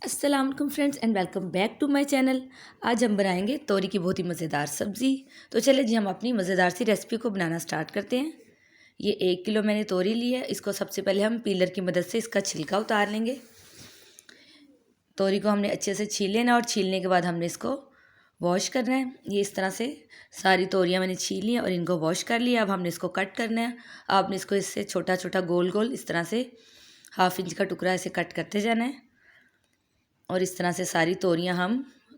अस्सलाम वालेकुम friends and welcome back to my channel. आज हम बनाएंगे तोरी की बहुत ही मज़ेदार सब्ज़ी। तो चलिए जी हम अपनी मज़ेदार सी रेसिपी को बनाना स्टार्ट करते हैं। ये 1 किलो मैंने तोरी ली है। इसको सबसे पहले हम पीलर की मदद से इसका छिलका उतार लेंगे। तोरी को हमने अच्छे से छील लेना और छीलने के बाद हमने इसको वॉश करना है। ये इस तरह से सारी तोरियाँ मैंने छील ली और इनको वॉश कर लिया। अब हमने इसको कट करना है। आपने इसको इससे छोटा छोटा गोल गोल इस तरह से 1/2 इंच का टुकड़ा ऐसे कट करते जाना है और इस तरह से सारी तोरियां हम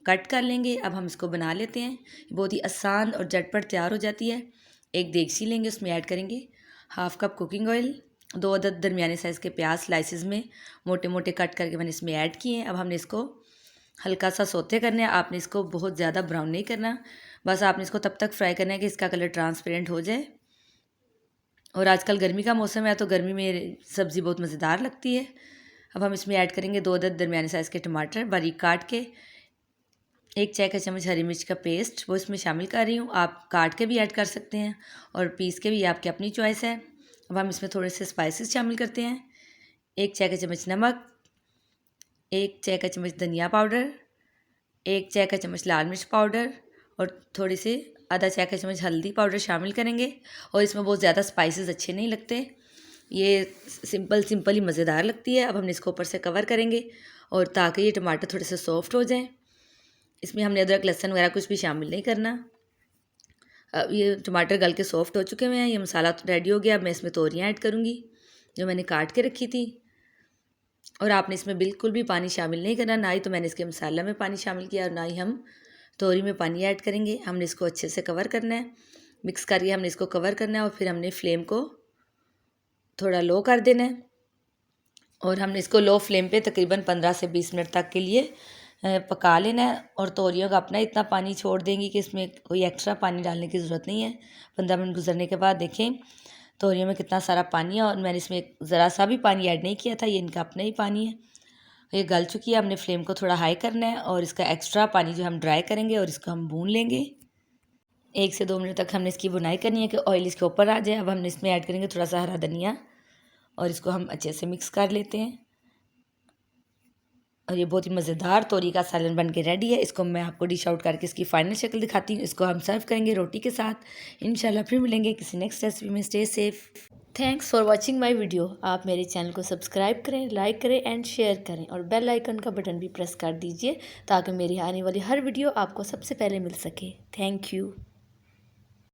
कट कर लेंगे। अब हम इसको बना लेते हैं। बहुत ही आसान और झटपट तैयार हो जाती है। एक देगची लेंगे, उसमें ऐड करेंगे 1/2 कप कुकिंग ऑयल, 2 अदद दरमियाने साइज़ के प्याज स्लाइसिस में मोटे मोटे कट करके मैंने इसमें ऐड किए हैं। अब हमने इसको हल्का सा सोते करना है। आपने इसको बहुत ज़्यादा ब्राउन नहीं करना, बस आपने इसको तब तक फ्राई करना है कि इसका कलर ट्रांसपेरेंट हो जाए। और आजकल गर्मी का मौसम है तो गर्मी में सब्ज़ी बहुत मज़ेदार लगती है। अब हम इसमें ऐड करेंगे 2 अदद दरमियाने साइज़ के टमाटर बारीक काट के, 1 चाय का चम्मच हरी मिर्च का पेस्ट वो इसमें शामिल कर रही हूँ। आप काट के भी ऐड कर सकते हैं और पीस के भी, आपकी अपनी चॉइस है। अब हम इसमें थोड़े से स्पाइसेस शामिल करते हैं। 1 चाय का चम्मच नमक, 1 चाय का चम्मच धनिया पाउडर, 1 चाय का चम्मच लाल मिर्च पाउडर और थोड़ी सी आधा चाय का चम्मच हल्दी पाउडर शामिल करेंगे। और इसमें बहुत ज़्यादा स्पाइसेस अच्छे नहीं लगते, ये सिंपल ही मज़ेदार लगती है। अब हमने इसको ऊपर से कवर करेंगे और ताकि ये टमाटर थोड़े से सॉफ्ट हो जाएं। इसमें हमने अदरक लहसुन वगैरह कुछ भी शामिल नहीं करना। अब ये टमाटर गल के सॉफ्ट हो चुके हुए हैं, ये मसाला तो रेडी हो गया। अब मैं इसमें तोरियाँ ऐड करूँगी जो मैंने काट के रखी थी। और आपने इसमें बिल्कुल भी पानी शामिल नहीं करना, ना ही तो मैंने इसके मसाला में पानी शामिल किया और ना ही हम तोरी में पानी ऐड करेंगे। हमने इसको अच्छे से कवर करना है, मिक्स करके हमने इसको कवर करना है और फिर हमने फ्लेम को थोड़ा लो कर देना है। और हमने इसको लो फ्लेम पे तकरीबन 15 से 20 मिनट तक के लिए पका लेना है। और तोरियों का अपना इतना पानी छोड़ देंगी कि इसमें कोई एक्स्ट्रा पानी डालने की ज़रूरत नहीं है। 15 मिनट गुजरने के बाद देखें तोरियों में कितना सारा पानी है और मैंने इसमें ज़रा सा भी पानी ऐड नहीं किया था, ये इनका अपना ही पानी है। ये गल चुकी है। हमने फ्लेम को थोड़ा हाई करना है और इसका एक्स्ट्रा पानी जो हम ड्राई करेंगे और इसको हम भून लेंगे। 1 से 2 मिनट तक हमने इसकी बुनाई करनी है कि ऑयल इसके ऊपर आ जाए। अब हमने इसमें ऐड करेंगे थोड़ा सा हरा धनिया और इसको हम अच्छे से मिक्स कर लेते हैं। और ये बहुत ही मज़ेदार तोरी का सालन बन के रेडी है। इसको मैं आपको डिश आउट करके इसकी फाइनल शक्ल दिखाती हूँ। इसको हम सर्व करेंगे रोटी के साथ। इंशाल्लाह फिर मिलेंगे किसी नेक्स्ट रेसिपी में। Stay safe. Thanks for watching my video. आप मेरे चैनल को सब्सक्राइब करें, लाइक करें एंड शेयर करें और बेल आइकन का बटन भी प्रेस कर दीजिए ताकि मेरी आने वाली हर वीडियो आपको सबसे पहले मिल सके। Thank you.